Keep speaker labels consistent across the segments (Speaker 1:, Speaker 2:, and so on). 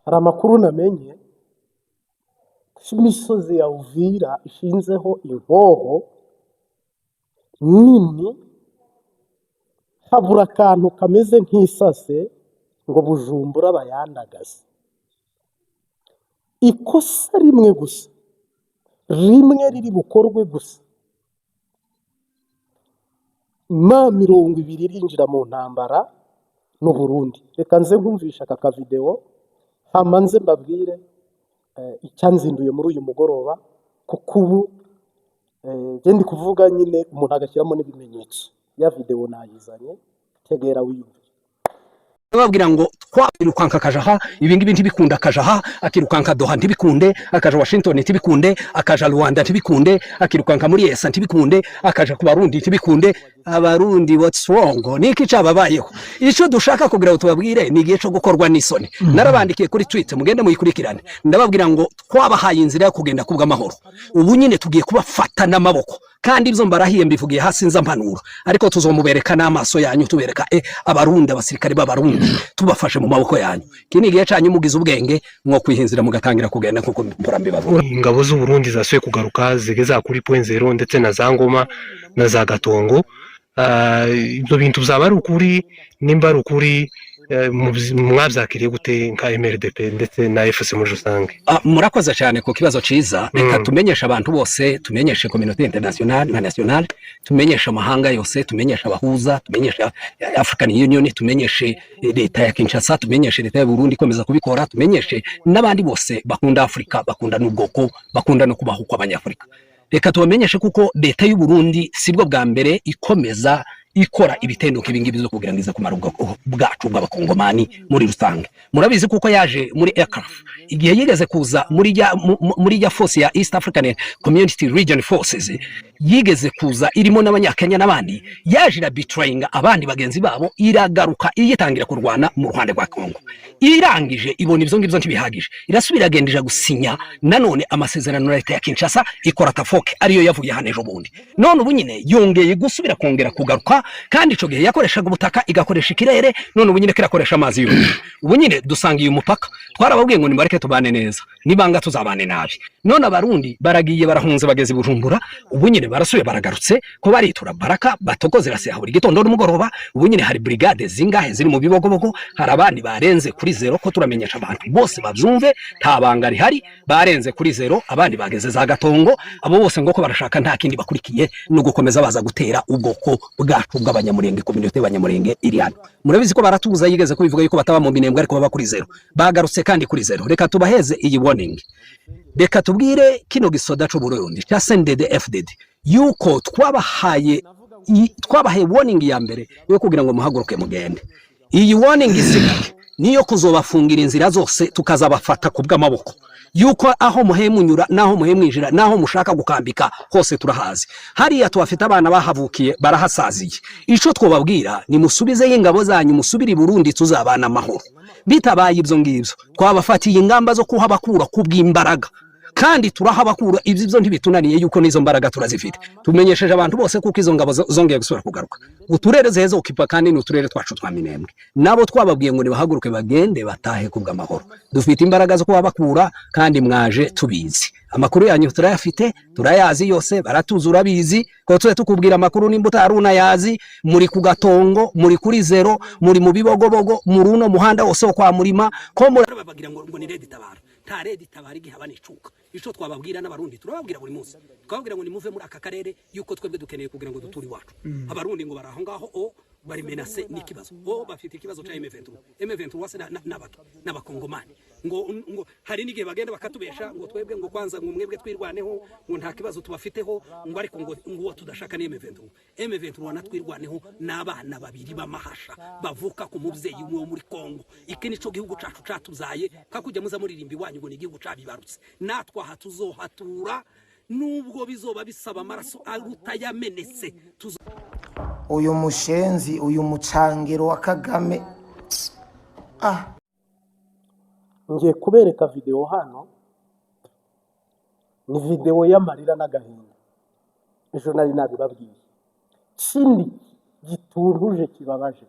Speaker 1: hari amakuru namenye ko imisozi ya Uvira ishinzeho inkoho nini, habura akantu kameze nk'isase ngo Bujumbura bayandagaze. Ikosa rimwe gusa, rimwe riri bukorwe gusa, ma 20 irinjira mu ntambara n'u Burundi. Reka nze nkumvisha aka kavideo hama nze mbabwire icyanzinduye muri uyu mugoroba, kuko ubu ndi kuvuga nyine umuntu agashyiramo n'ibimenyetso. Ya video nayizanye, tegera wiyumve.
Speaker 2: babwira ngo twabirukanka akajaha ibingibi ntibikunda, akajaha akirukanka Doha ntibikunde, akaja Washington ntibikunde, akaja Rwanda ntibikunde, akirukanka muri ESA ntibikunde, akaja ku Barundi ntibikunde. Abarundi what's wrong? Niki cababayeho? Ico dushaka kugira tubabwire ni igihe cyo gukorwa n'isoni. Narabandikiye kuri Twitter, mugende muyikurikirane, ndababwira ngo twabahaye inzira yo kugenda kubwa amahoro, ubu nyine tugiye kubafata n'amaboko, kandi ibyo mbarahiye mbivugiye hasi nza mpanura, ariko tuzomubereka n'amaso yanyu, tubereka abarundi, abasirikare b'abarundi, tubafashe mu maboko yanyu. Kini igihe cyanyu mugize ubwenge mwo kwihinzira mugatangira kugenda nkuko murambi bavuga.
Speaker 3: Ingabo z'u Burundi zasuye kugaruka zigeza kuri point 0 ndetse na za Ngoma na za Gatongo. Ibyo bintu byaba ari ukuri, nimba ari ukuri mwabyakiriye gute nka MRDP ndetse na FC muri rusange?
Speaker 2: Murakoze cyane ku kibazo ciza. Reka tumenyesha abantu bose, tumenyeshe community international na national, tumenyesha amahanga yose, tumenyesha abahuza, tumenyesha African Union, tumenyeshe leta ya Kinshasa, tumenyeshe leta ya Burundi komeza kubikora, tumenyeshe n'abandi bose bakunda Afrika, bakunda n'ubwoko, bakunda no kubaho kw'abanyafrika. Reka tubamenyeshe kuko leta y'u Burundi sibwo bwa mbere ikomeza ikora ibitendo kibingibi byo kugirangiza kumara ubwoko bwacu bw'abakongomani muri rusange. Murabizi kuko yaje muri aircraft igihe yigeze kuza muri ya force ya East African Community Region Forces, yigeze kuza irimo n'abanyakenya n'abandi, yaje na betraying abandi bagenzi babo, iragaruka iyitangira kurwana mu ruhande rwa Kongo. Irangije ibona ibyo ngibyo ntibihagije, irasubira agendera gusinya nanone amasezerano na leta ya Kinshasa, ikora tafoke ariyo yavuye hane ejo bundi. None ubu nyine yongeye gusubira kongera kugaruka, kandi ico gihe yakoreshaga ubutaka igakoresha ikirere, none ubu nyine kirakoresha amazi yo. Ubu nyine dusangiye umupaka, twarababwiye ngo nibareke tubane neza, nibanga tuzabane nabi. None abarundi baragiye barahunze bageze Bujumbura, ubu nyine barasuye baragarutse ko baritura Baraka batokoze rase buri gitondo n'umugoroba. Ubu nyine hari brigade zingahe ziri mu bibogobogo, hari abandi barenze kuri 0 ko turamenyesha abantu bose bavyumve, nta banga rihari, barenze kuri 0, abandi bageze za Gatongo. Abo bose ngo ko barashaka nta kindi bakurikiye no gukomeza baza gutera ubwoko bwacu bw'abanyamurenge, community y'abanyamurenge iri hano. Murabizi ko baratuza yigeze ko bivuga yuko bataba mu Minembwe ariko baba kuri 0, bagarutse kandi kuri 0. Reka tubaheze iyi warning, reka tubwire kino gisoda cyo Burundi cya CNDD-FDD yuko twabahaye warning ya mbere yo kugira ngo muhaguruke mugende. Iyi warning isigaye niyo kuzobafungira inzira zose tukazabafata kubw'amaboko, yuko aho muhemunyura naho muhemwijira naho mushaka gukambika hose turahazi. Hariya twafite abana bahavukiye barahasaziye. Ico twobabwira ni musubize y'ingabo zanyu, musubiri Burundi tuzabana amahoro. Bitabaye ibyo ngibyo twabafatiye ingamba zo kuhabakura kubw'imbaraga, kandi turahabakura ibyo ntibitunaniye yuko nizo mbaraga turazifite. Tumenyesheje abantu bose kuko izo ngabo zongeye gusubira kugaruka. Uturere zeze ukipa kandi n'uturere twacu twa Minembwe nabo twababwiye ngo nibahaguruke bagende batahe kubw'amahoro. Dufite imbaraga zo kubabakura kandi mwaje tubizi. Amakuru yanyu turayafite, turayazi yose, baratuzura bizi ko tuze tukubwira amakuru nimba utaruna yazi. Muri ku Gatongo, muri kuri 0, muri mu bibogobogo, muri uno muhanda wose wo kwa Murima ko murabagira ngo ni Red Tabara, ta Red Tabara igihabane icuka. Ico twababwira n'abarundi turababwira buri munsi, twababwira ngo nimuve muri aka karere yuko twebwe dukeneye kugira ngo duturi wacu. Abarundi ngo baraho ngaho bari menase n'ikibazo, bafite ikibazo cha M23 wase n'abakongomani ngo hari n'igihe bagenda bakatubesha ngo twebwe ngo kwanza ngo mwebwe twirwaneho ngo nta kibazo tubafiteho, ngo ariko ngo tudashaka ni M23 natwirwaneho n'abana babiri b'amahasha bavuka ku muvyeyi umwe muri Kongo. Iki nico gihugu cacu catuzaye, kakujya muza muririmbi wanyu ngo ni igihugu cabibarutse. Natwa hatuzohatura nubwo bizoba bisaba amaraso arutayamenetse.
Speaker 4: Uyu mushenzi, uyu mucangiro wa Kagame.
Speaker 1: Ngiye kubereka video hano, ni video y'amarira n'agahinda. Ejo nari nabibabwiye. Kindi gituntuje kibabaje,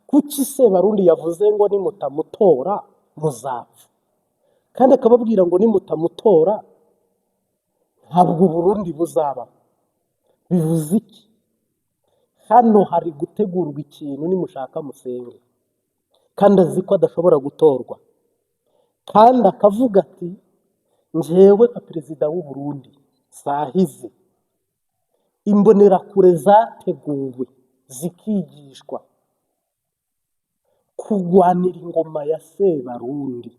Speaker 1: kuki se Barundi yavuze ngo nimutamutora muzapfa? kandi akababwira ngo nimutamutora ntabwo Burundi buzaba. Bivuze iki? Hano hari gutegurwa ikintu nimushaka musenge, kandi azi ko adashobora gutorwa, kandi akavuga ati njyewe nka perezida w'u Burundi sahize imbonerakure zateguwe zikigishwa kurwanira ingoma ya Sebarundi.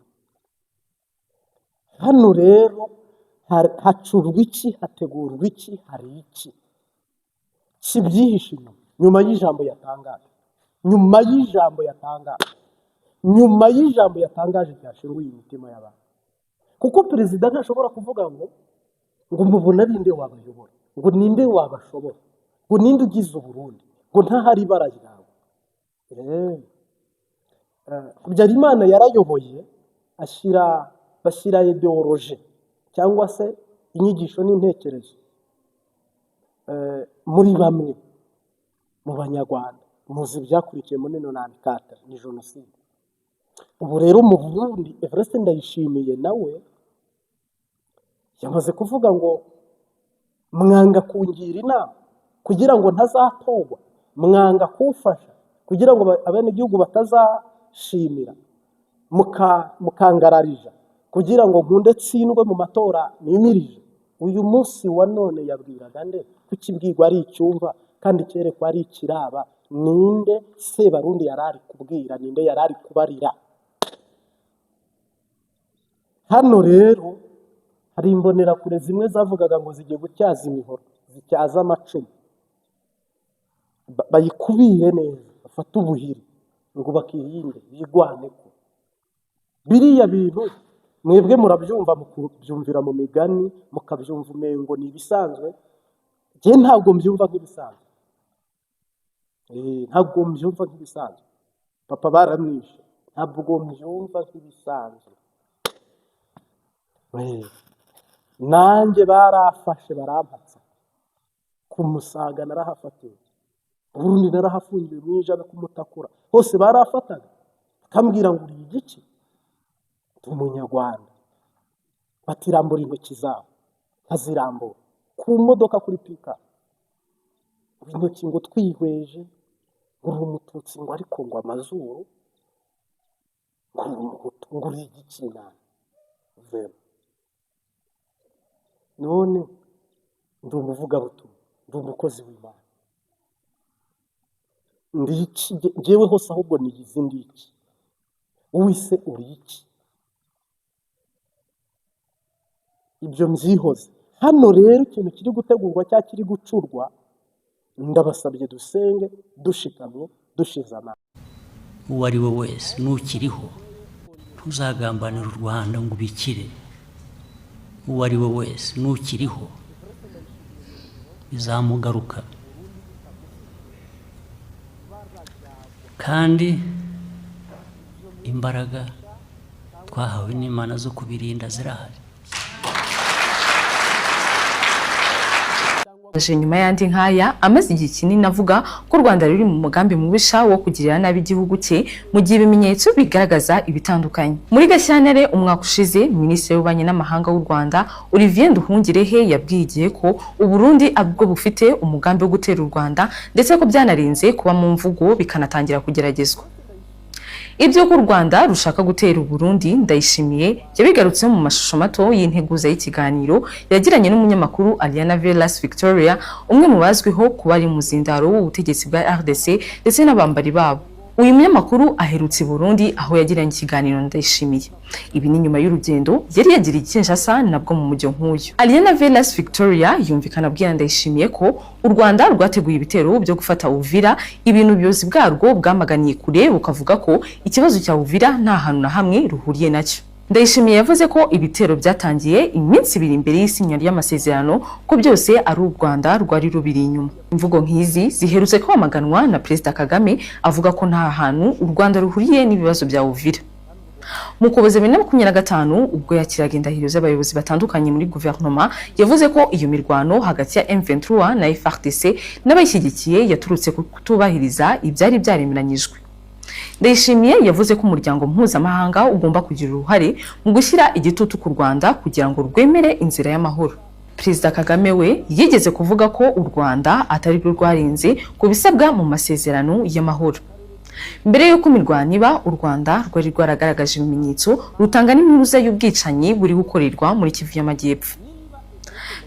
Speaker 1: Hano rero hacurwa iki, hategurwa iki, hari iki kibyihishe nyuma y'ijambo yatangaje, nyuma y'ijambo yatangaje ryashenguye imitima y'abantu. Kuko perezida ntashobora kuvuga ngo mubona ninde wabayobora, ngo ninde wabashobora, ngo ninde ugize Uburundi, ngo ntahari ibara ryawe. Habyarimana yarayoboye bashyira ideologie cyangwa se inyigisho n'intekerezo muri bamwe mu banyarwanda. Muzi byakurikiye muri 94 ni jenoside. Ubu rero mu Burundi Evariste Ndayishimiye nawe yamaze kuvuga ngo mwanga kungira inama kugira ngo ntazatorwa, mwanga kufasha kugira ngo abenegihugu batazashimira, mukangararija kugira ngo nkunde tsindwe mu matora nimirije. Uyu munsi wa none yabwiraga nde kukibwirwa ari icyumva kandi cyerekwa ari ikiraba? Ninde Sebarundi yarari kubwira, ninde yarari kubarira? Hano rero hari imbonerakure zimwe zavugaga ngo zigiye gutyaza imihoro, zityaza amacumu, bayikubire neza, bafate ubuhiri ngo bakihinde bigwaneko. Biriya bintu mwebwe murabyumva, mukubyumvira mu migani, mukabyumva umengo ni ibisanzwe. Je ntabwo mbyumva nk'ibisanzwe, ntabwo mbyumva nk'ibisanzwe. Papa baramwishe, ntabwo mbyumva nk'ibisanzwe. Nanjye barafashe barampatsa ku Musaga, narahafatiwe Burundi, narahafungiwe mwijana kumutakura, hose barafataga bakambwira ngo uri igiki, umunyarwanda. Batirambura intoki zabo, nkazirambura ku modoka kuri pika, intoki ngo twihweje, ngo uri umututsi, ngo ariko ngo amazuru, ngo uri umuhutu, ngo uri igiki nani vema. None ndi umuvugabutumwa, ndi umukozi w'Imana, ndi iki njyewe hose ahubwo niyizi ndi iki? Uwise uri iki? Ibyo mzihoze. Hano rero ikintu kiri gutegurwa cya kiri gucurwa, ndabasabye dusenge dushikamye dushizana.
Speaker 5: Uwo ari we wese nukiriho ntuzagambanira u Rwanda ngo ubikire. Uwo ari we wese nukiriho bizamugaruka, kandi imbaraga twahawe n'Imana zo kubirinda zirahari.
Speaker 6: Nyuma y'andi nkaya amaze igihe kinini avuga ko u Rwanda ruri mu mugambi mubisha wo kugirira nabi igihugu cye mu gihe ibimenyetso bigaragaza ibitandukanye. Muri Gashyantare umwaka ushize, Minisitiri w'Ububanyi n'Amahanga w'u Rwanda Olivier Nduhungirehe yabwiye igihe ko u Burundi abwo bufite umugambi wo gutera u Rwanda, ndetse ko byanarenze kuba mu mvugo bikanatangira kugeragezwa. Ibyo ko u Rwanda rushaka gutera u Burundi, Ndayishimiye yabigarutse mu mashusho mato y'integuza y'ikiganiro yagiranye n'umunyamakuru Aliana Velas Victoria, umwe mu bazwiho kuba ari muzindaro w'ubutegetsi bwa RDC ndetse n'abambari babo. Uyu munyamakuru aherutse Burundi aho yagiranye ikiganiro Ndayishimiye. Ibi ni nyuma y'urugendo yari yagiriye Kinshasa nabwo mu mujyo nk'uyu. Aliana Velas Victoria yumvikana abwira Ndayishimiye ko u Rwanda rwateguye ibitero byo gufata Uvira, ibintu byose bwarwo bwamaganiye kure, bukavuga ko ikibazo cya Uvira nta hantu na hamwe ruhuriye nacyo. Ndayishimiye yavuze ko ibitero byatangiye iminsi ibiri imbere y'isinya ry'amasezerano, ko byose ari u Rwanda rwari rubiri inyuma. Imvugo nk'izi ziherutse kwamaganwa na Perezida Kagame avuga ko nta hantu u Rwanda ruhuriye n'ibibazo bya Uvira. Mu Ukuboza 2025 ubwo yakiraga indahiro z'abayobozi batandukanye muri guverinoma, yavuze ko iyo mirwano hagati ya M23 na FARDC n'abayishyigikiye yaturutse kutubahiriza ibyari byaremeranyijwe. Ndayishimiye yavuze ko umuryango mpuzamahanga ugomba kugira uruhare mu gushyira igitutu ku Rwanda kugira ngo rwemere inzira y'amahoro. Perezida Kagame we yigeze kuvuga ko u Rwanda atari rwo rwarenze ku bisabwa mu masezerano y'amahoro. Mbere y'uko imirwano iba, u Rwanda rwari rwaragaragaje ibimenyetso rutanga n'impuruza y'ubwicanyi buri gukorerwa muri Kivu y'Amajyepfo.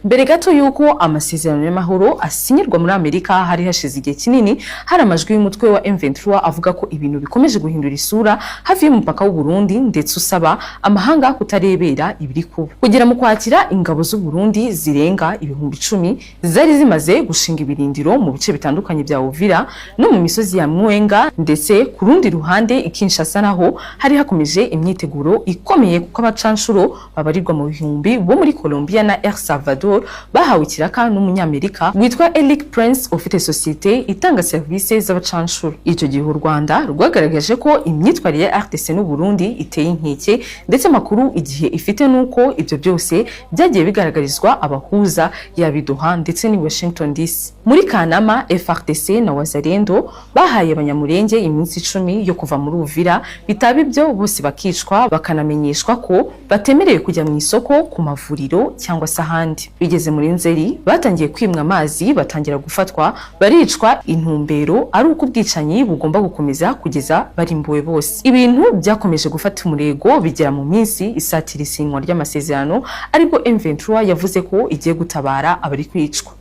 Speaker 6: Mbere gato y'uko amasezerano y'amahoro asinyirwa muri Amerika, hari hashize igihe kinini hari amajwi y'umutwe wa M23 avuga ko ibintu bikomeje guhindura isura hafi y'umupaka w'u Burundi, ndetse usaba amahanga kutarebera ibiri kuba. Kugera mu Kwakira, ingabo z'u Burundi zirenga 10,000 zari zimaze gushinga ibirindiro mu bice bitandukanye bya Uvira no mu misozi ya Mwenga, ndetse ku rundi ruhande Kinshasa naho hari hakomeje imyiteguro ikomeye kuko abacanshuro babarirwa mu bihumbi bo muri Colombia na El Salvador bahawe ikiraka n'umunyamerika witwa Eric Prince ufite sosiyete itanga serivisi z'abacanshuro. Icyo gihe u Rwanda rwagaragaje ko imyitwarire ya RDC n'u Burundi iteye inkeke, ndetse amakuru igihe ifite nuko ibyo byose byagiye bigaragarizwa abahuza yabiduha ndetse ni Washington DC. Muri Kanama, FARDC na Wazalendo bahaye abanyamurenge iminsi 10 yo kuva muri Uvira, bitaba ibyo bose bakicwa bakanamenyeshwa ko batemerewe kujya mu isoko, ku mavuriro cyangwa se ahandi. Bigeze muri Nzeri batangiye kwimwa amazi, batangira gufatwa, baricwa. Intumbero ari uko ubwicanyi bugomba gukomeza kugeza barimbuwe bose. Ibintu byakomeje gufata umurego bigera mu minsi isatira isinywa ry'amasezerano, ariko M23 yavuze ko igiye gutabara abari kwicwa.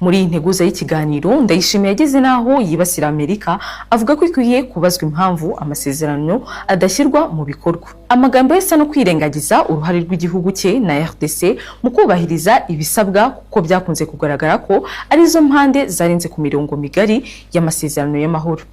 Speaker 6: Muri integuza y'ikiganiro, Ndayishimiye yageze naho yibasira Amerika avuga ko ikwiye kubazwa impamvu amasezerano adashyirwa mu bikorwa. Amagambo yasa no kwirengagiza uruhare rw'igihugu cye na RDC mu kubahiriza ibisabwa, kuko byakunze kugaragara ko arizo mpande zarenze ku mirongo migari y'amasezerano y'amahoro.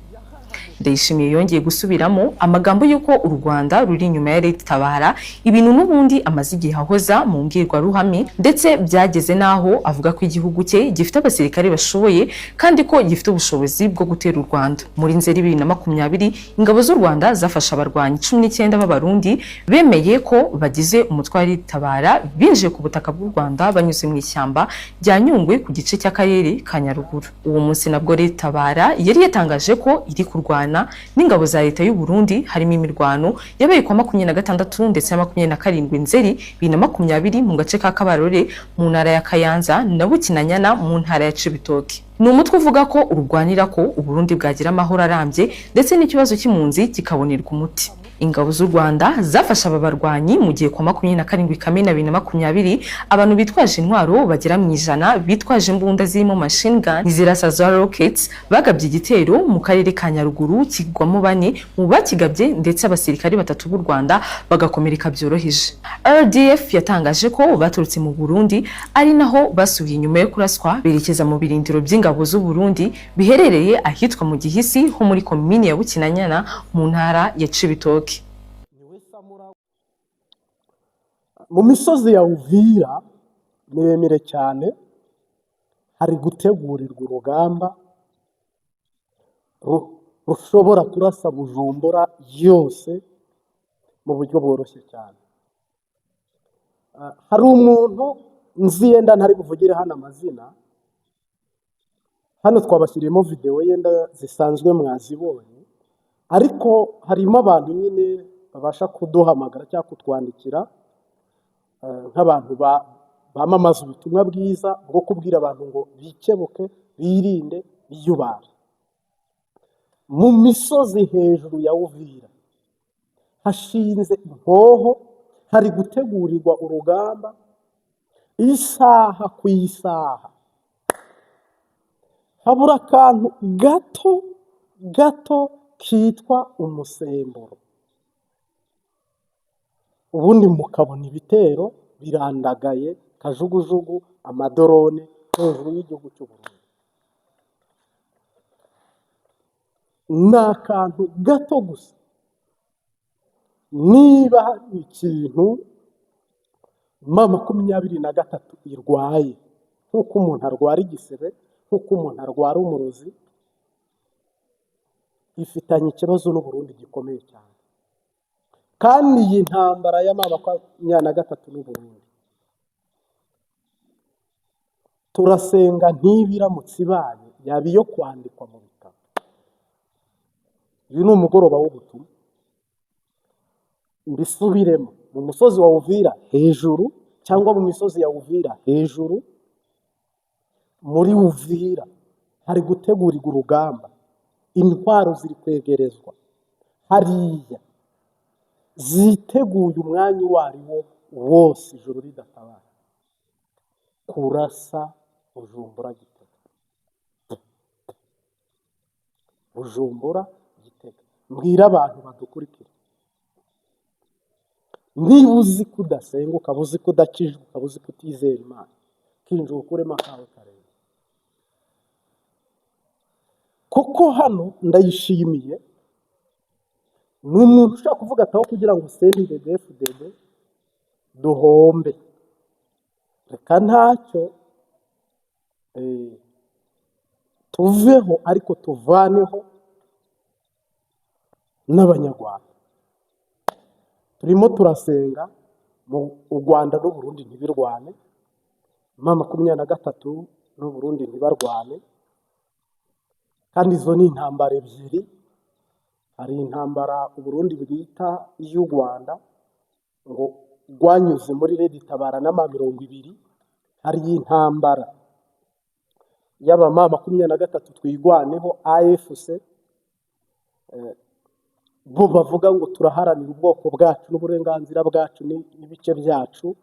Speaker 6: Ndayishimiye yongeye gusubiramo amagambo y'uko u Rwanda ruri inyuma ya Leta Tabara, ibintu n'ubundi amaze igihe ahoza mu mbwirwaruhame, ndetse byageze naho avuga ko igihugu cye gifite abasirikare bashoboye kandi ko gifite ubushobozi bwo gutera u Rwanda. Muri Nzeri 2020 ingabo z'u Rwanda zafasha abarwanyi 19 b'abarundi bemeye ko bagize umutwe wa Leta Tabara, binjiye ku butaka bw'u Rwanda banyuze mu ishyamba rya Nyungwe ku gice cy'akarere ka Nyaruguru. Uwo munsi nabwo Leta Tabara yari yatangaje ko iri kurwana n'ingabo za Leta y'u Burundi, harimo imirwano yabaye kwa 26 ndetse na 27 Nzeri 2020 mu gace ka Kabarore mu ntara ya Kayanza na Bukinanyana mu ntara ya Cibitoke. Ni umutwe uvuga ko urwanira ko u Burundi bwagira amahoro arambye, ndetse n'ikibazo cy'impunzi kikabonerwa umuti. Ingabo z'u Rwanda zafasha aba barwanyi mu gihe kwa 27 Kamena 2020 abantu bitwaje intwaro bagera mu 100 bitwaje imbunda zirimo machine gun n'izirasa za rockets bagabye igitero mu karere ka Nyaruguru kigwamo 4 mu bakigabye, ndetse abasirikari 3 b'u Rwanda bagakomereka byoroheje. RDF yatangaje ko baturutse mu Burundi ari naho basubiye inyuma yo kuraswa berekeza mu birindiro by'ingabo z'u Burundi biherereye ahitwa mu Gihisi ho muri komini ya Bukinanyana mu ntara ya Cibitoke.
Speaker 1: Mu misozi ya Uvira miremire cyane hari gutegurirwa urugamba rushobora kurasa Bujumbura yose mu buryo bworoshye cyane. Hari umuntu nzi yenda ntari buvugire hano amazina, hano twabashyiriyemo video yenda zisanzwe mwazibonye, ariko harimo abantu nyine babasha kuduhamagara cyangwa kutwandikira nk'abantu bamamaza ubutumwa bwiza bwo kubwira abantu ngo bikebuke, birinde, biyubare. Mu misozi hejuru ya Uvira hashinze impoho, hari gutegurirwa urugamba isaha ku isaha. Habura akantu gato kitwa umusemburo, ubundi mukabona ibitero birandagaye kajugujugu, amadorone hejuru y'igihugu cy'u Burundi. Ni akantu gato gusa. Niba hari ikintu M23 irwaye, nk'uko umuntu arwara igisebe, nk'uko umuntu arwara umurozi, ifitanye ikibazo n'u Burundi gikomeye cyane. Kandi iyi ntambara ya M23 n'u Burundi turasenga ntibiramutse ibaye yaba iyo kwandikwa mu bitabo, uyu ni umugoroba w'ubutumwa. Mbisubiremo, mu musozi wa Uvira hejuru cyangwa mu misozi ya Uvira hejuru, muri Uvira hari gutegurirwa urugamba, intwaro ziri kwegerezwa hariya, ziteguye umwanya uwo ari wo wose ijoro ridatabara kurasa Bujumbura Gitega. Bujumbura Gitega. Mbwira abantu badukurikira, niba uzi ko udasenga, ukaba uzi ko udakijwe, ukaba uzi ko utizera Imana, kinjira ukuremo akawe karere. Kuko hano ndayishimiye, ni umuntu ushaka kuvuga ataho kugira ngo CNDD-FDD duhombe, reka ntacyo tuveho, ariko tuvaneho n'Abanyarwanda. Turimo turasenga mu Rwanda n'u Burundi ntibirwane, M23 n'u Burundi ntibarwane, kandi izo ni intambara ebyiri. Hari intambara u Burundi bwita iy'u Rwanda ngo rwanyuze muri Red Tabara na M20, hari intambara y'aba M23 twigwaneho AFC, bo bavuga ngo turaharanira ubwoko bwacu n'uburenganzira bwacu n'ibice byacu.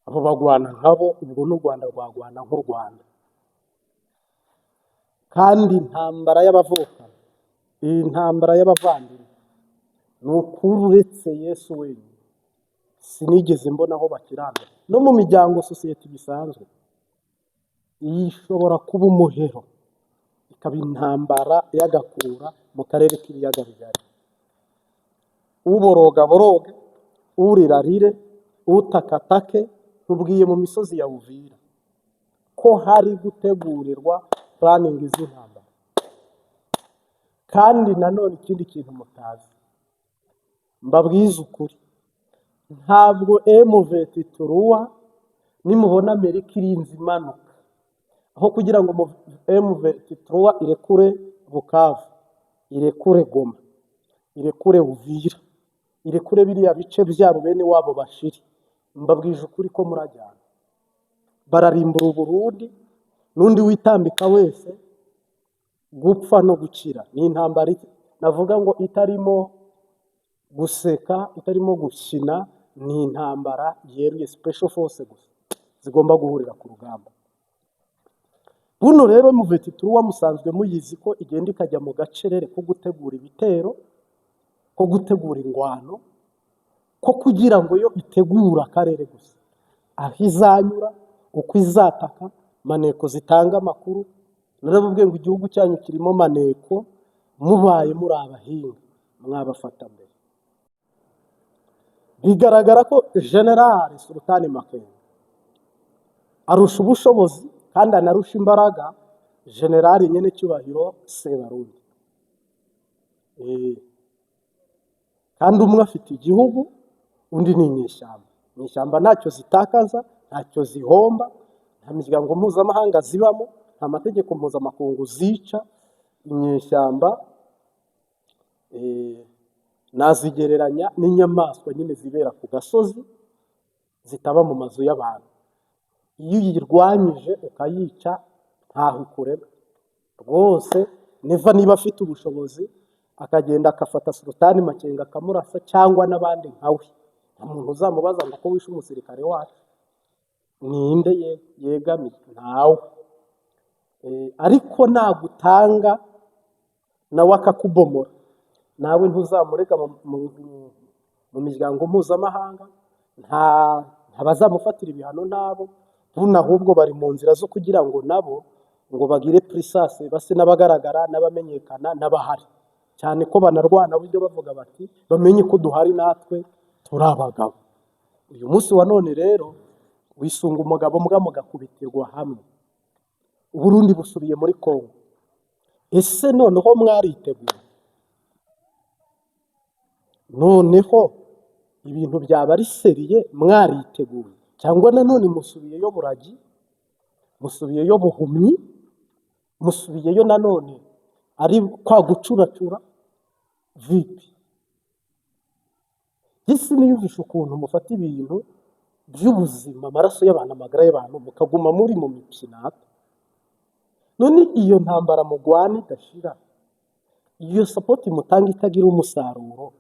Speaker 1: Abo bagwana nkabo, ubwo n'u Rwanda rwagwana nk'u Rwanda. Kandi intambara y'abavukana, iyi ntambara y'abavandimwe, ni ukuri uretse Yesu wenyine sinigeze mbona aho bakiranga. No mu miryango sosiyete bisanzwe iyi ishobora kuba umuhero, ikaba intambara y'agakura mu karere k'ibiyaga bigari. Uboroga boroge, urira rire, utakatake. Tubwiye mu misozi ya Uvira ko hari gutegurirwa planning z'intambara. Kandi nanone ikindi kintu mutazi, mbabwiza ukuri, ntabwo M23 nimubona Amerika irinze imanuka aho kugira ngo M23 irekure Bukavu, irekure Goma, irekure Uvira, irekure biriya bice byabo bene wabo bashiri, mbabwije ukuri ko murajyana. Bararimbura u Burundi, n'undi witambika wese gupfa no gukira. Ni intambara navuga ngo itarimo guseka, itarimo gukina, ni intambara yeruye special force gusa zigomba guhurira ku rugamba. Buno rero M23 musanzwe muyizi ko igenda ikajya mu gacerere ko gutegura ibitero, ko gutegura ingwano, ko kugira ngo yo itegura akarere gusa, aho izanyura, uko izataka, maneko zitanga amakuru. Narababwiye ngo igihugu cyanyu kirimo maneko, mubaye muri abahinga mwabafata mbere. Bigaragara ko General Sultani Makenga arusha ubushobozi kandi anarusha imbaraga General nyene cyubahiro Sebarundi. Kandi umwe afite igihugu, undi ni inyeshyamba. Inyeshyamba ntacyo zitakaza, ntacyo zihomba, nta miryango mpuzamahanga zibamo, nta mategeko mpuzamakungu zica. Inyeshyamba nazigereranya n'inyamaswa nyine zibera ku gasozi, zitaba mu mazu y'abantu. Iyo uyirwanyije ukayica ntaho ikureba rwose. Niba afite ubushobozi akagenda akafata Sultani Makenga akamurasa, cyangwa n'abandi nkawe, nta muntu uzamubaza ngo ko wishe umusirikare wacu, ninde yegamiye? Ntawe. Ariko nagutanga nawe akakubomora, nawe ntuzamurega mu miryango mpuzamahanga, nta bazamufatira ibihano nabo. Buno ahubwo bari mu nzira zo kugira ngo nabo ngo bagire prisase, base n'abagaragara n'abamenyekana n'abahari, cyane ko banarwana buryo bavuga bati bamenye ko duhari natwe turi abagabo. Uyu munsi wa none rero wisunga umugabo mbwa mugakubitirwa hamwe. Uburundi busubiye muri Kongo. Ese noneho mwariteguye? Noneho ibintu byaba ari seriye, mwariteguye? Cyangwa nanone musubiyeyo buragi, musubiyeyo buhumyi, musubiyeyo nanone ari kwa gucuracura vipi. Isi niyumvisha ukuntu mufata ibintu by'ubuzima, amaraso y'abantu, amagara y'abantu, mukaguma muri mu mikinato. None iyo ntambara mugwana idashira, iyo support mutanga itagira umusaruro,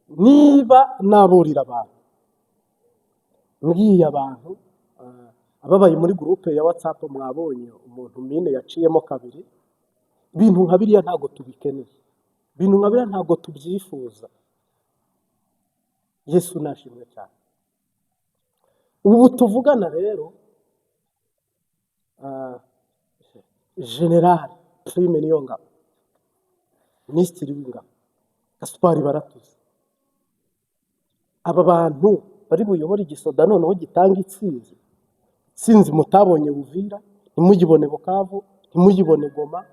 Speaker 1: niba naburira abantu, mbwiye abantu, ababaye muri groupe ya WhatsApp mwabonye umuntu mine yaciyemo kabiri, ibintu nka biriya ntago tubikeneye, ibintu nka biriya ntago tubyifuza. Yesu nashimwe cyane. Ubu tuvugana rero, General Prime Niyongabo, Minisitiri w'Ingabo Gaspard Baratuze, aba bantu bari buyobora igisoda noneho gitanga itsinzi mutabonye Uvira, ntimugibone Bukavu, ntimugibone Goma,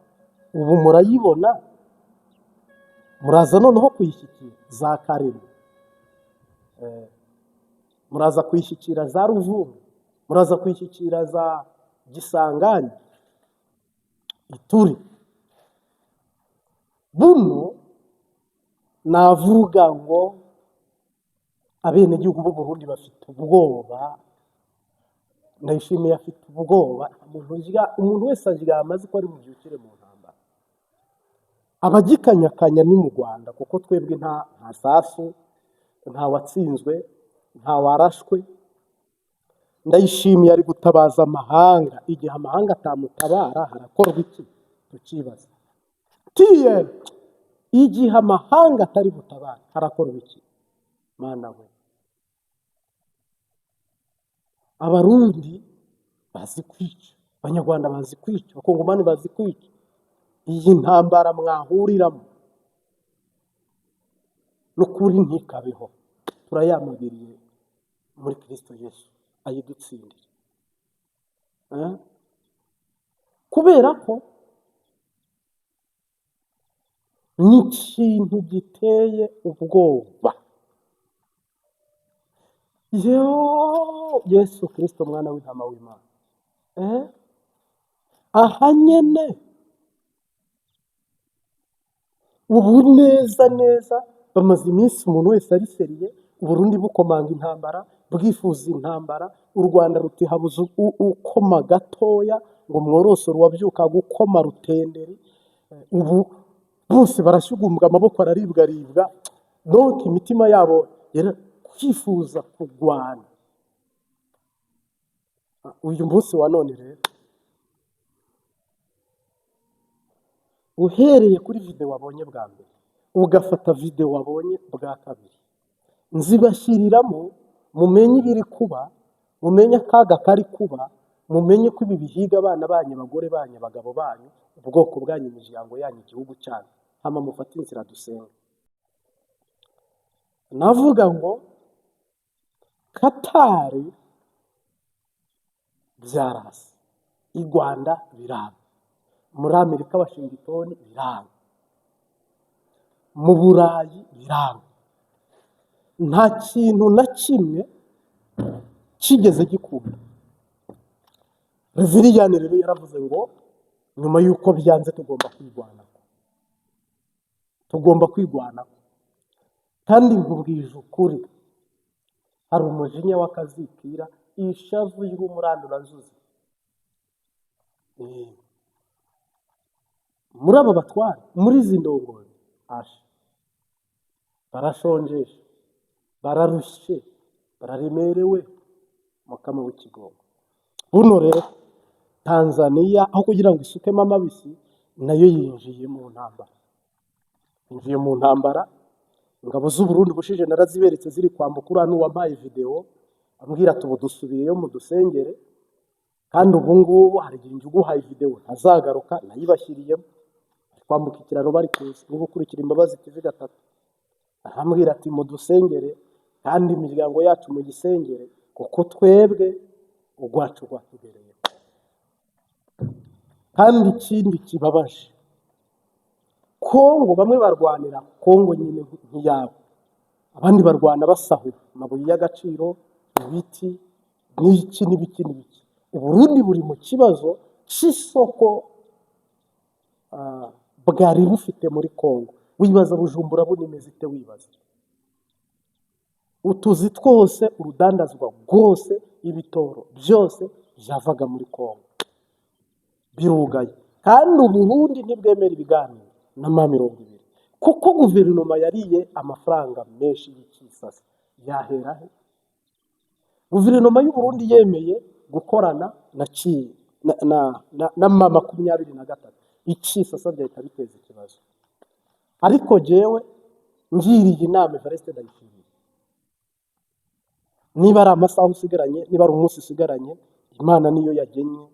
Speaker 1: ubu murayibona, muraza noneho kuyishyikira za Karembe, muraza kuyishyikira za Ruvumbu, muraza kuyishyikira za Gisangani, Ituri. Buno navuga ngo abenegihugu b'u Burundi bafite ubwoba, Ndayishimiye afite ubwoba, umuntu wese aryama azi ko ari bubyukire mu ntambara. Abagikanyakanya ni mu Rwanda, kuko twebwe nta sasu, nta watsinzwe, nta warashwe. Ndayishimiye ari gutabaza amahanga, igihe amahanga atamutabara harakorwa iki? Tukibaza. Igihe amahanga atari butabara harakorwa iki? Mana we, Abarundi bazi kwica, Abanyarwanda bazi kwica, Abakongomani bazi kwica. Iyi ntambara mwahuriramo n'ukuri ntikabeho, turayamagiriye muri Kristo Yesu ayidutsindire. Kubera ko ni ikintu giteye ubwoba. Yesu Kristo mwana w'intama w'Imana, aha nyene ubu neza bamaze iminsi umuntu wese ari seriye, Uburundi bukomanga intambara, bwifuza intambara, u Rwanda ruti habuze ukoma gatoya ngo mworosoro wabyuka gukoma rutenderi. Ubu bose barashyugumbwa, amaboko araribwa, donc imitima yabo kwifuza kurwana. Uyu munsi wa none rero, uhereye kuri video wabonye bwa mbere, ugafata video wabonye bwa kabiri, nzibashyiriramo mumenye ibiri kuba, mumenye akaga kari kuba, mumenye ko ibi bihiga abana banyu, abagore banyu, abagabo banyu, ubwoko bwanyu, imiryango yanyu, igihugu cyanyu. Hama mufate inzira dusenga. Navuga ngo Katari byarase, i Rwanda biranga, muri Amerika Washington biranga, mu Burayi biranga. Nta kintu na kimwe kigeze gikunda. Reveriyani rero yaravuze ngo nyuma y'uko byanze tugomba kwigwanaho. Kandi nkubwije ukuri, hari umujinya w'akazikira, ishavu y'umurandurazuzi. Muri aba batwara, muri izi ndongozi, barashonjesha, bararushye, bararemerewe, Mukama w'ikigongo. Buno rero Tanzania aho kugira ngo isukemo amabisi, nayo yinjiye mu ntambara. Ingabo z'u Burundi bushije naraziberetse ziri kwambuka, uriya n'uwampaye video ambwira ati ubu dusubiyeyo mu dusengere, kandi ubu ngubu hari igihe uguhaye video ntazagaruka, nayibashyiriyemo. Kwambuka ikiraro bari kuza, niba ukurikira Imbabazi TV 3, arambwira ati mu dusengere, kandi imiryango yacu mu gisengere, kuko twebwe ugwacu rwatubereye. Kandi ikindi kibabaje, Kongo bamwe barwanira Kongo nyine nk'iyabo, abandi barwana basahura amabuye y'agaciro, ibiti n'ibiki. Uburundi buri mu kibazo cy'isoko bwari bufite muri Kongo. Wibaza Bujumbura bunimeze ite? Wibaza utuzi twose, urudandazwa rwose, ibitoro byose byavaga muri Kongo birugaye, kandi Uburundi ntibwemera ibiganiro na M20 kuko guverinoma yariye amafaranga menshi y'ikisasa. Yahera he? Guverinoma y'u Burundi yemeye gukorana na M23, ikisasa byahita biteza ikibazo. Ariko jewe ngiriye inama Evariste Ndayishimiye, niba ari amasaha usigaranye, niba ari umunsi usigaranye, Imana niyo yagennye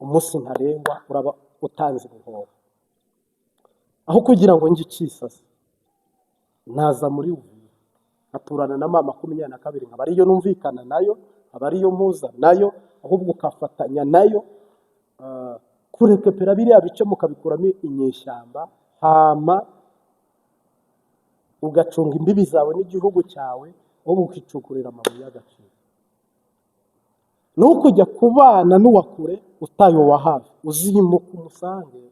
Speaker 1: umunsi ntarengwa, uraba utanze ubuhoro. Aho kugira ngo njye ikisasa, naza muri Uvira aturana na M22, nkaba ariyo numvikana nayo, aba ariyo muza nayo, ahubwo ukafatanya nayo kurekepera biriya bice mukabikuramo inyeshyamba, hama ugacunga imbibi zawe n'igihugu cyawe, wowe ukicukurira amabuye y'agaciro. Nuko ujya kubana n'uwakure utayo wa hafi, uzimuka umusange.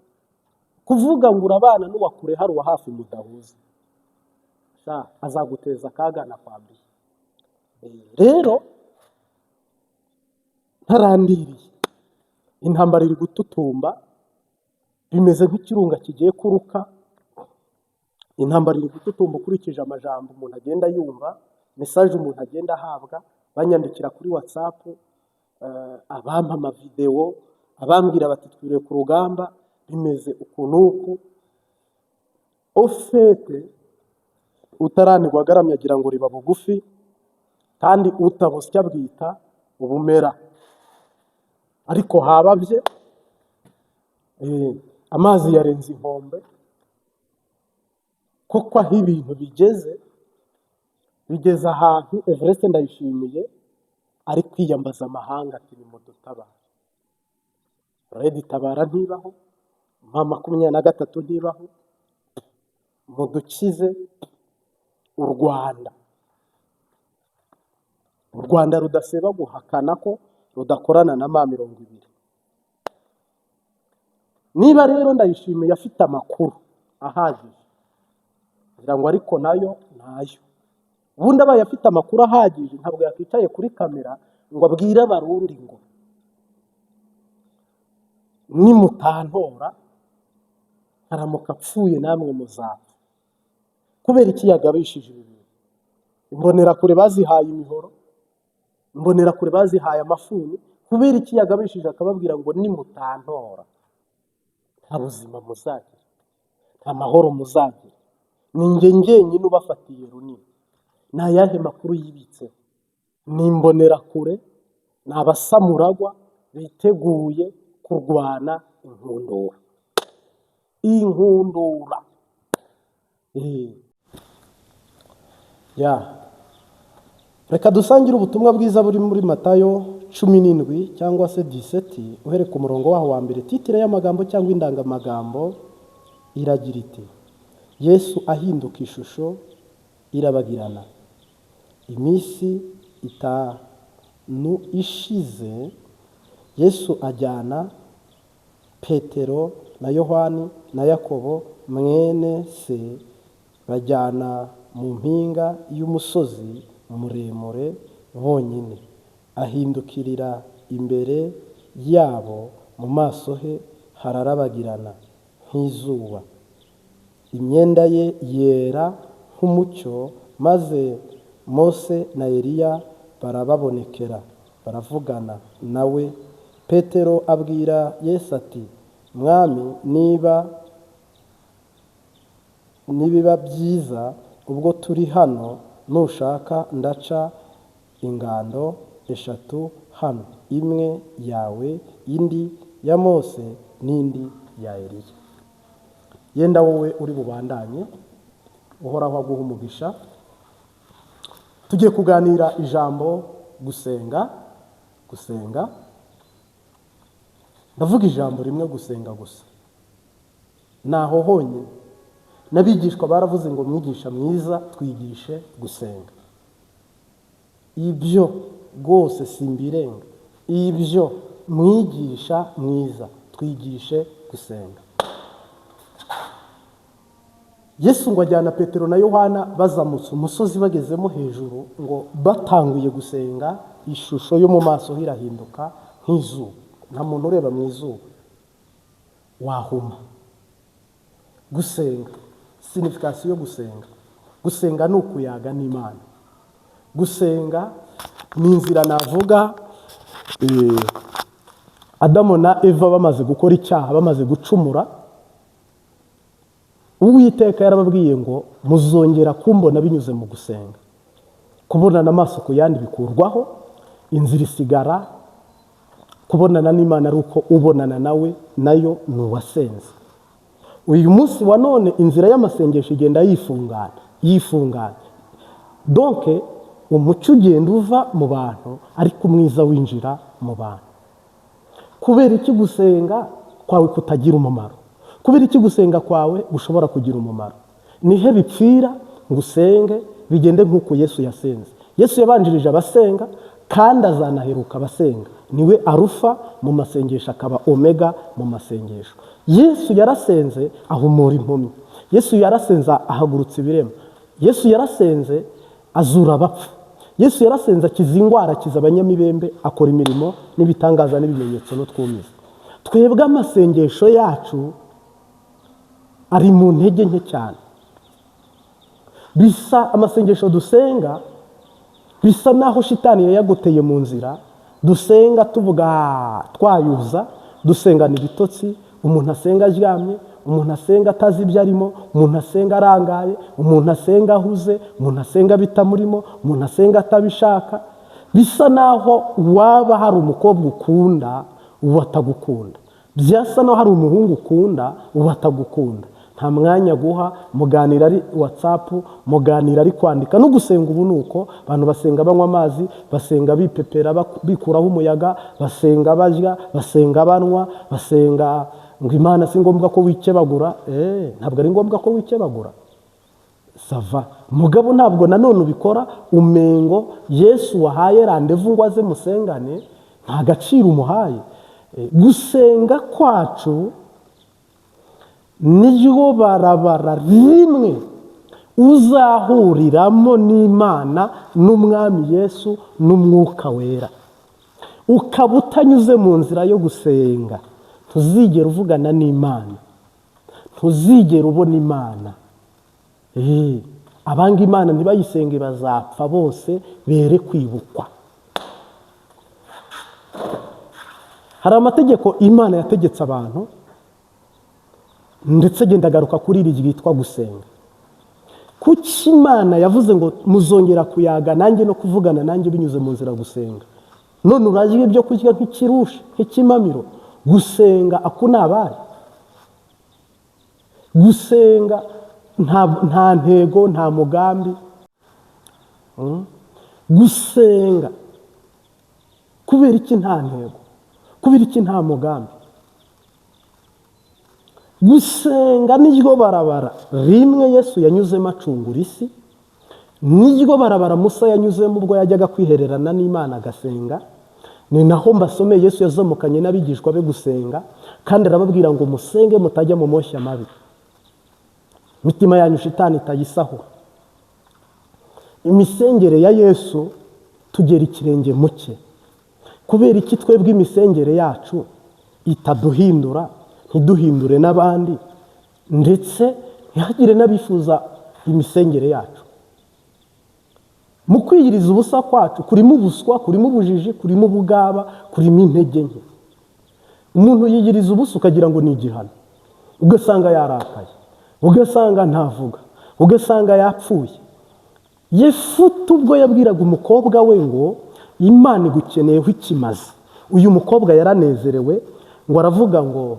Speaker 1: Kuvuga ngo urabana n'uwakure hari uwa hafi mudahuza, azaguteza akaga na kwambere. Rero ntarandiriye, intambara iri gututumba, bimeze nk'ikirunga kigiye kuruka. Intambara iri gututumba ukurikije amajambo umuntu agenda yumva, message umuntu agenda ahabwa, banyandikira kuri WhatsApp, abampa amavideo, abambwira bati twiriwe ku rugamba, bimeze ukunuku. Ofete utaranirwa agaramye agira ngo riba bugufi, kandi utabusya bwita ubumera. Ariko hababye amazi yarenze inkombe, kuko aho ibintu bigeze ahantu Evariste Ndayishimiye ari kwiyambaza amahanga ati nimudutabara. Red Tabara ntibaho, M23 ntibaho, mudukize u Rwanda. U Rwanda rudaseba guhakana ko rudakorana na M20. Niba rero Ndayishimiye afite amakuru ahagije, kugira ngo ariko nayo nayo, ubundi abaye afite amakuru ahagije ntabwo yakwicaye kuri kamera ngo abwire abarundi ngo nimutantora haramuka apfuye namwe muzapfa. Kubera iki yagabishije ibi bintu? Imbonerakure bazihaye imihoro, imbonerakure bazihaye amafuni. Kubera iki yagabishije akababwira ngo nimutantora nta buzima muzagira, nta mahoro muzagira, ni njye njyenyine ubafatiye runini? Ni ayahe makuru yibitseho? Ni imbonerakure, ni abasamuragwa biteguye kurwana inkundura. Inkundura reka dusangire ubutumwa bwiza buri muri Matayo 17 cyangwa se 17, uhere ku murongo waho wa mbere. Titire y'amagambo cyangwa indangamagambo iragira iti: Yesu ahinduka ishusho irabagirana. Iminsi 5 ishize, Yesu ajyana Petero na Yohani na Yakobo mwene se, bajyana mu mpinga y'umusozi muremure bonyine. Ahindukirira imbere yabo, mu maso he hararabagirana nk'izuba, imyenda ye yera nk'umucyo. Maze Mose na Eliya barababonekera, baravugana nawe. Petero abwira Yesu ati: Mwami, nibiba byiza ubwo turi hano, nushaka ndaca ingando 3 hano, imwe yawe, indi ya Mose, n'indi ya Eliya. Yenda wowe uri bubandanye, uhoraho aguha umugisha. Tugiye kuganira ijambo gusenga. Ndavuga ijambo rimwe, gusenga gusa. Naho honyine n'abigishwa baravuze ngo mwigisha mwiza, twigishe gusenga. Ibyo rwose simbirenga, ibyo mwigisha mwiza, twigishe gusenga. Yesu ngo ajyana Petero na Yohana bazamutse umusozi, bagezemo hejuru ngo batanguye gusenga, ishusho yo mu maso irahinduka nk'izuba. Nta muntu ureba mu izuba wahuma. Gusenga, signification yo gusenga. Gusenga ni ukuyaga n'Imana. Gusenga ni inzira navuga Adamu na Eva bamaze gukora icyaha, bamaze gucumura, Uwiteka yarababwiye ngo muzongera kumbona binyuze mu gusenga. Kubonana amaso ku yandi bikurwaho, inzira isigara, kubonana n'Imana ari uko ubonana nawe nayo ni uwasenze. Uyu munsi wa none inzira y'amasengesho igenda yifungana. Donc umucyo ugenda uva mu bantu ariko umwiza winjira mu bantu. Kubera iki gusenga kwawe kutagira umumaro? Kubera iki gusenga kwawe gushobora kugira umumaro? Nihe bipfira ngusenge bigende nk'uko Yesu yasenze. Yesu yabanjirije abasenga kandi azanaheruka abasenga. Niwe arufa mu masengesho, akaba omega mu masengesho. Yesu yarasenze ahumura impumyi. Yesu yarasenze ahagurutsa ibirema. Yesu yarasenze azura abapfu. Yesu yarasenze akiza indwara, akiza abanyamibembe, akora imirimo n'ibitangaza n'ibimenyetso no twumiza. Twebwe amasengesho yacu ari mu ntege nke cyane. Bisa amasengesho dusenga bisa naho shitani yayagoteye mu nzira. Dusenga tuvuga twayuza, dusengana ibitotsi, umuntu asenga aryamye, umuntu asenga atazi ibyo arimo, umuntu asenga arangaye, umuntu asenga ahuze, umuntu asenga bitamurimo, umuntu asenga atabishaka. Bisa naho waba hari umukobwa ukunda uba atagukunda, byasa naho hari umuhungu ukunda uba atagukunda. Nta mwanya guha, muganira ari WhatsApp, muganira ari kwandika. No gusenga ubu nuko abantu basenga banywa amazi, basenga bipepera bikuraho umuyaga, basenga barya, basenga banwa, basenga ngo Imana si ngombwa ko wikebagura. Ntabwo ari ngombwa ko wikebagura. Sava mugabo ntabwo nanone ubikora umengo Yesu wahaye randevu ngo aze musengane, nta gaciro umuhaye. Gusenga kwacu niryo barabara rimwe uzahuriramo n'Imana n'Umwami Yesu n'Umwuka Wera. Ukaba utanyuze mu nzira yo gusenga, ntuzigera uvugana n'Imana, ntuzigera ubona Imana. Abanga Imana ntibayisenge bazapfa bose, bere kwibukwa. Hari amategeko Imana yategetse abantu, ndetse genda agaruka kuri iri ryitwa gusenga. Kuki Imana yavuze ngo muzongera kuyaga nanjye no kuvugana nanjye binyuze mu nzira gusenga? None uraje ibyo kurya nk'ikirusha, nk'ikimamiro. Gusenga akunabaye. Gusenga nta ntego, nta mugambi. Gusenga kubera iki nta ntego? Kubera iki nta mugambi? Gusenga niryo barabara rimwe Yesu yanyuzemo acungura isi, niryo barabara Musa yanyuzemo ubwo yajyaga kwihererana n'Imana agasenga. Ni naho mbasomeye Yesu yazamukanye n'abigishwa be gusenga, kandi arababwira ngo musenge mutajya mu moshya mabi, mitima yanyu shitani itayisahura. Imisengere ya Yesu tugera ikirenge muke. Kubera iki twebwe imisengere yacu itaduhindura, ntiduhindure n'abandi, ndetse ntihagire n'abifuza imisengere yacu? Mu kwiyiriza ubusa kwacu kurimo ubuswa, kurimo ubujiji, kurimo ubugaba, kurimo intege nke. Umuntu yiyiriza ubusa ukagira ngo ni igihano, ugasanga yarakaye, ugasanga ntavuga, ugasanga yapfuye. Yefuta ubwo yabwiraga umukobwa we ngo Imana igukeneyeho ikimazi, uyu mukobwa yaranezerewe ngo aravuga ngo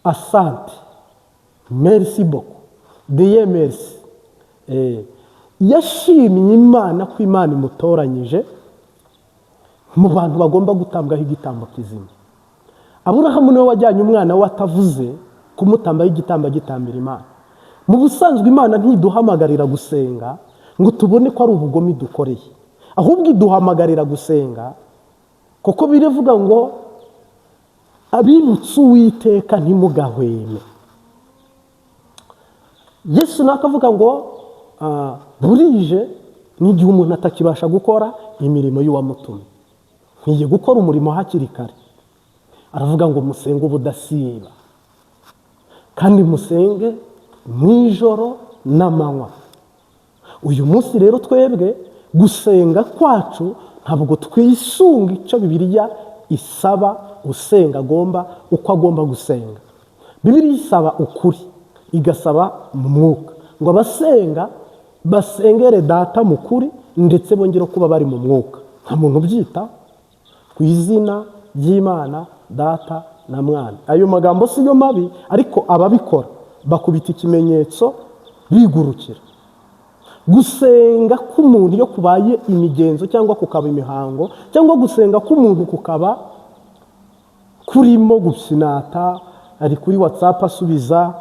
Speaker 1: asante, merci beaucoup, Dieu merci. Yashimye Imana ko Imana imutoranyije mu bantu bagomba gutambwaho igitambo kizima. Aburahamu niwe wajyanye umwana we atavuze kumutambaho igitambo agitambira Imana. Mu busanzwe Imana ntiduhamagarira gusenga ngo tubone ko ari ubugome dukoreye, ahubwo iduhamagarira gusenga kuko birivuga ngo abibutse Uwiteka ntimugahweme. Yesu nakavuga ngo burije n'igihe umuntu atakibasha gukora imirimo y'uwamutumye, nkwiye gukora umurimo hakiri kare. Aravuga ngo musenge ubudasiba kandi musenge mw'ijoro n'amanywa. Uyu munsi rero twebwe gusenga kwacu ntabwo twisunga icyo Bibiliya isaba usenga uko agomba gusenga. Bibiliya isaba ukuri, igasaba mu mwuka ngo abasenga basengere Data mu kuri ndetse bongera kuba bari mu mwuka. Nta muntu ubyita ku izina ry'Imana Data na Mwana. Ayo magambo si yo mabi, ariko ababikora bakubita ikimenyetso bigurukira. Gusenga k'umuntu iyo kubaye imigenzo cyangwa kukaba imihango, cyangwa gusenga k'umuntu kukaba kurimo gusinata, ari kuri WhatsApp asubiza.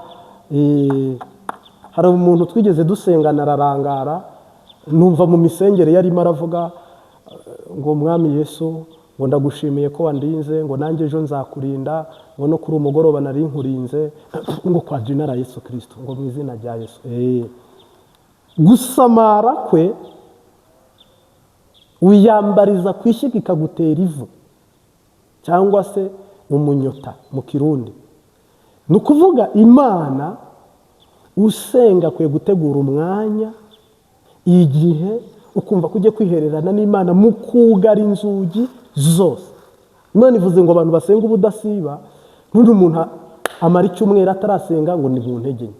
Speaker 1: Hari umuntu twigeze dusengana ararangara, numva mu misengere yarimo aravuga ngo Mwami Yesu, ngo ndagushimiye ko wandinze, ngo nanjye ejo nzakurinda, ngo no kuri umugoroba nari nkurinze, ngo kwa Jinara Yesu Kristo, ngo mu izina rya Yesu. Gusamara kwe wiyambariza kwishyiga ikagutera ivu cyangwa se umunyota mu Kirundi. Ni ukuvuga Imana usenga kwe gutegura umwanya igihe ukumva kujya kwihererana n'Imana mu kugara inzugi zose. Imana ivuze ngo abantu basenga ubudasiba, n'undi muntu amara icyumweru atarasenga ngo ni mu ntege nke,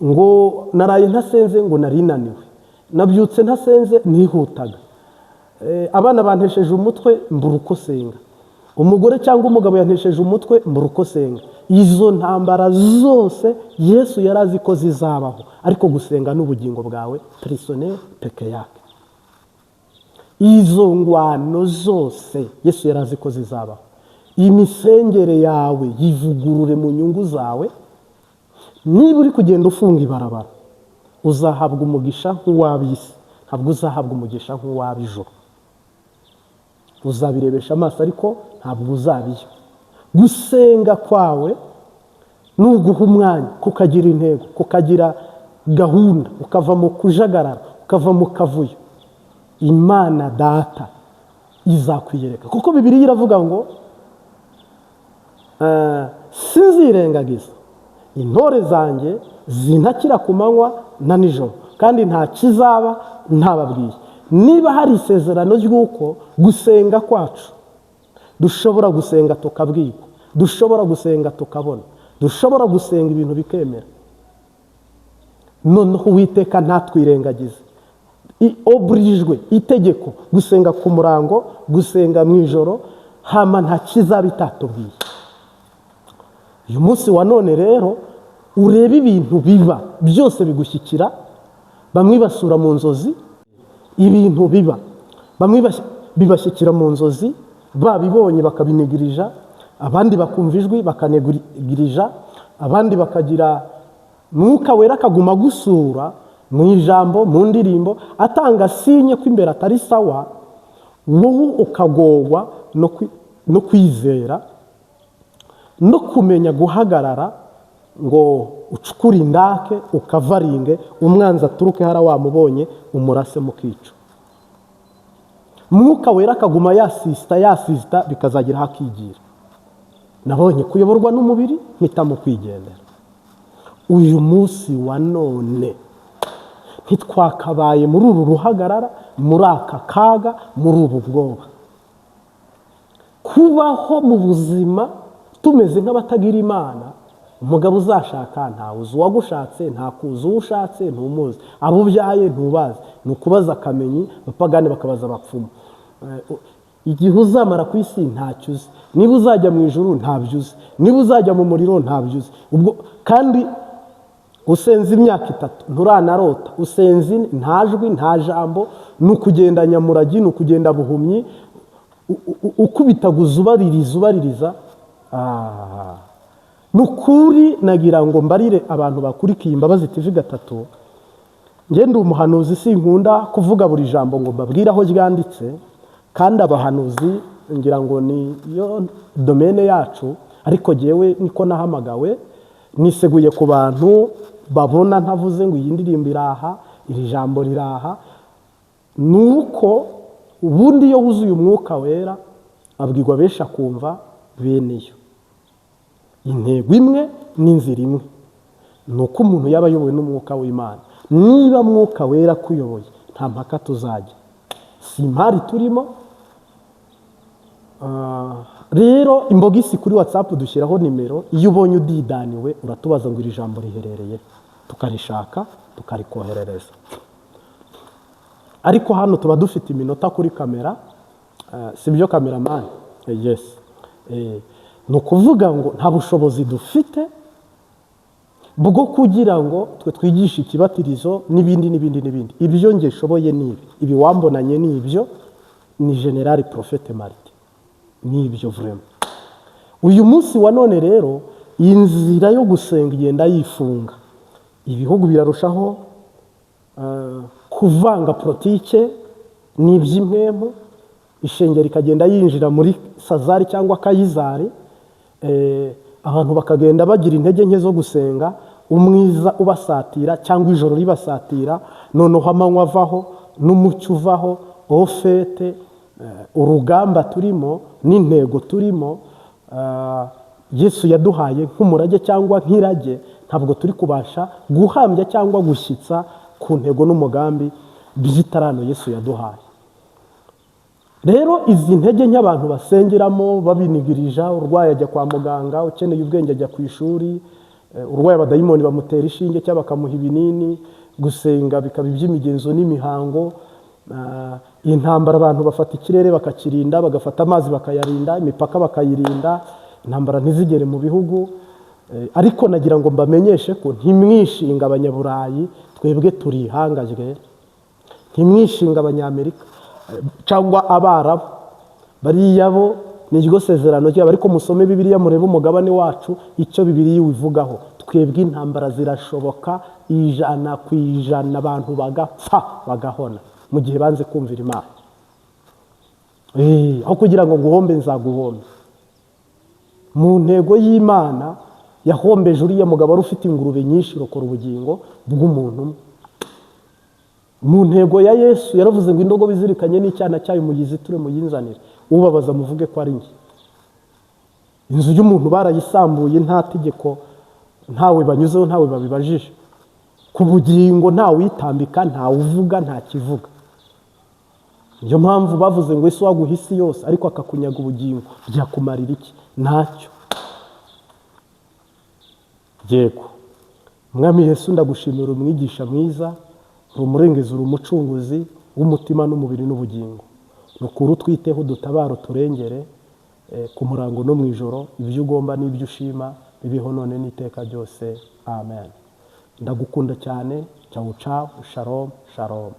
Speaker 1: ngo naraye ntasenze ngo narinaniwe, nabyutse ntasenze nihutaga, abana bantesheje umutwe mbura uko senga, umugore cyangwa umugabo yantesheje umutwe mbura uko senga. Izo ntambara zose Yesu yarazi ko zizabaho, ariko gusenga n'ubugingo bwawe personnel peke yake. Izo ngwano zose Yesu yarazi ko zizabaho. Imisengere yawe yivugurure mu nyungu zawe. Niba uri kugenda ufunga ibarabara, uzahabwa umugisha nk'uw'ab'isi, ntabwo uzahabwa umugisha nk'uw'ab'ijuru. Uzabirebesha amaso ariko ntabwo uzabiyo. Gusenga kwawe nuguha umwanya, kukagira intego, kukagira gahunda, ukava mu kujagarara, ukava mu kavuyo, Imana Data izakwiyereka. Kuko Bibiliya iravuga ngo sinzirengagiza intore zanjye zintakira ku manywa na nijoro, kandi nta kizaba ntababwiye. Niba hari isezerano ry'uko gusenga kwacu dushobora gusenga tukabwirwa, dushobora gusenga tukabona, dushobora gusenga ibintu bikemera, noneho Uwiteka ntatwirengagize. Oburijwe itegeko gusenga ku murango, gusenga mu ijoro, hama nta kizaba itatubwiye. Uyu munsi wa none rero urebe ibintu biba byose bigushyikira. Bamwe basura mu nzozi ibintu biba, bamwe bibashyikira mu nzozi babibonye bakabinigirija, abandi bakumva ijwi bakanegirija, abandi bakagira Mwuka Wera akaguma gusura mu ijambo, mu ndirimbo, atanga sinye ko imbere atari sawa, wowe ukagorwa no kwizera no kumenya guhagarara ngo ucukure indake ukavaringe umwanzi aturuke hara wamubonye umurase mu kico. Mwuka Wera akaguma yasisita bikazagira hakigira. Nabonye kuyoborwa n'umubiri mpitamo kwigendera. Uyu munsi wa none ntitwakabaye muri uru ruhagarara, muri aka kaga, muri ubu bwoba. Kubaho mu buzima tumeze nk'abatagira Imana. Umugabo uzashaka ntawe uzi uwagushatse, ntakuzi uwo ushatse ntumuzi, abo ubyaye ntubazi, ni ukubaza akamenyi, abapagani bakabaza abapfumu. Igihe uzamara ku isi ntacyo uzi, niba uzajya mu ijuru ntabyo uzi, niba uzajya mu muriro ntabyo uzi. Kandi usenze imyaka 3 nturanarota, usenze nta jwi nta jambo, ni ukugenda nyamuragi, ni ukugenda buhumyi, ukubitaguza ubaririza. Nukuri nagira ngo mbarire abantu bakurikiye Imbabazi TV 3, ngende umuhanuzi sinkunda kuvuga buri jambo ngo mbabwire aho ryanditse, kandi abahanuzi ngira ngo ni yo domene yacu, ariko jewe niko nahamagawe, niseguye ku bantu babona ntavuze ngo iyi ndirimbo iraha, iri jambo riraha, nuko ubundi iyo wuzuye umwuka wera abwirwa benshi akumva bene yo. Intego imwe n'inzira imwe nuko umuntu yaba ayobowe n'umwuka w'Imana. Niba mwuka wera kuyoboye nta mpaka tuzajya, si impari turimo. Rero imbogisi kuri WhatsApp dushyiraho nimero, iyo ubonye udidaniwe uratubaza ngo iri jambo riherereye, tukarishaka tukarikoherereza. Ariko hano tuba dufite iminota kuri kamera, sibyo cameraman? Yes. Ni ukuvuga ngo nta bushobozi dufite bwo kugira ngo twe twigishe ikibatirizo n'ibindi. Ibyo nge shoboye ni ibi wambonanye ni ibyo, ni General Prophete Martin, ni ibyo vraiment. Uyu munsi wa none rero inzira yo gusenga igenda yifunga, ibihugu birarushaho kuvanga politike n'iby'impemu, ishengero ikagenda yinjira muri Sazari cyangwa Kayizari, abantu bakagenda bagira intege nke zo gusenga, umwiza ubasatira cyangwa ijoro ribasatira, noneho amanywa avaho n'umucyo uvaho. Ofete urugamba turimo n'intego turimo Yesu yaduhaye nk'umurage cyangwa nk'irage, ntabwo turi kubasha guhambya cyangwa gushyitsa ku ntego n'umugambi by'itarano Yesu yaduhaye. Rero izi ntege nke abantu basengeramo babinigirija, urwaye ajya kwa muganga, ukeneye ubwenge ajya ku ishuri, urwaye abadayimoni bamutera ishinge cyangwa bakamuha ibinini, gusenga bikaba iby'imigenzo n'imihango. Intambara abantu bafata ikirere bakakirinda, bagafata amazi bakayarinda, imipaka bakayirinda, intambara ntizigere mu bihugu. Ariko nagira ngo mbamenyeshe ko ntimwishinga abanyaburayi, twebwe turihangajwe, ntimwishinga abanyamerika cyangwa abarabu, bariya bo niryo sezerano ryabo. Ariko musome Bibiliya murebe umugabane wacu icyo Bibiliya ivugaho. Twebwe intambara zirashoboka 100%, abantu bagapfa bagahona mu gihe banze kumvira Imana. Aho kugira ngo guhombe nzaguhombe. Mu ntego y'Imana yahombeje uriya mugabo wari ufite ingurube nyinshi rokora ubugingo bw'umuntu. Mu ntego ya Yesu yaravuze ngo indogo bizirikanye n'icyana cyayo muyiziture muyinzanire, ubabaza muvuge ko ari njye. Inzu y'umuntu barayisambuye, nta tegeko, ntawe banyuzeho, ntawe babibajije. Ku bugingo ntawe uyitambika, ntawe uvuga, nta kivuga. Niyo mpamvu bavuze ngo Yesu waguha isi yose ariko akakunyaga ubugingo, byakumarira iki? Ntacyo. Yego, Mwami Yesu ndagushimira, umwigisha mwiza, uri umurengezi, uri umucunguzi w'umutima n'umubiri n'ubugingo. Nukuri utwiteho, dutabaro turengere ku murango no mu ijoro, ibyo ugomba n'ibyo ushima bibeho none n'iteka ryose. Amen. Ndagukunda cyane. Ciao ciao. Shalom shalom.